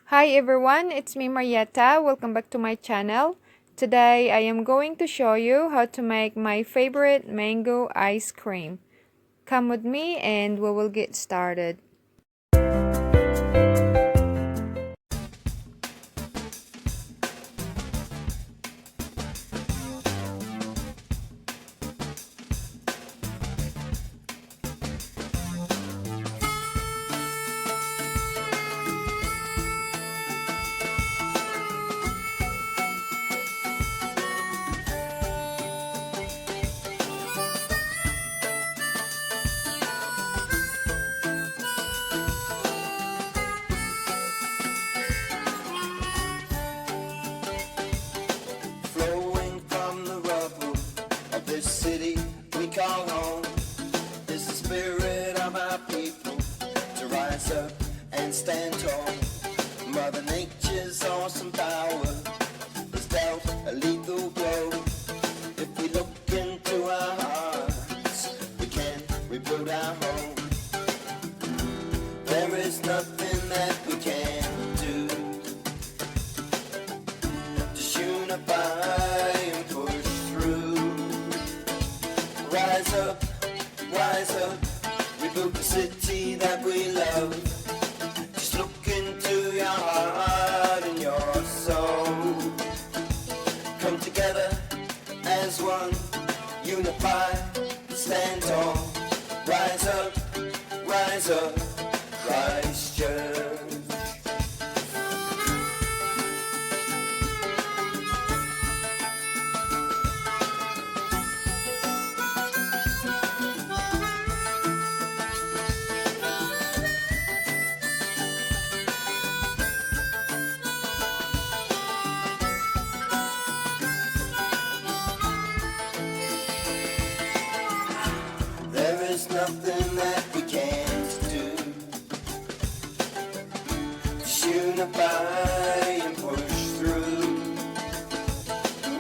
Hi everyone, it's me Marietta. Welcome back to my channel. Today I am going to show you how to make my favorite mango ice cream. Come with me and we will get started. Flowing from the rubble of this city we call home is the spirit of our people to rise up and stand tall. Mother Nature's awesome power has dealt a lethal blow. If we look into our hearts, we can rebuild our home. There is nothing that we can't do. Just unify and push through. Rise up, rebuild the city that we love. Just look into your heart and your soul. Come together as one, unify, stand tall. Rise up, Christchurch. There is nothing that we can't do. Just unify and push through.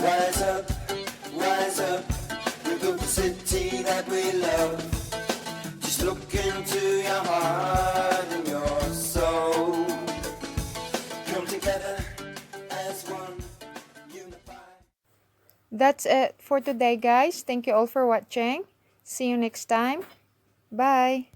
Rise up, rebuild the city that we love. Just look into your heart and your soul. Come together as one, unify. That's it for today guys. Thank you all for watching. See you next time. Bye.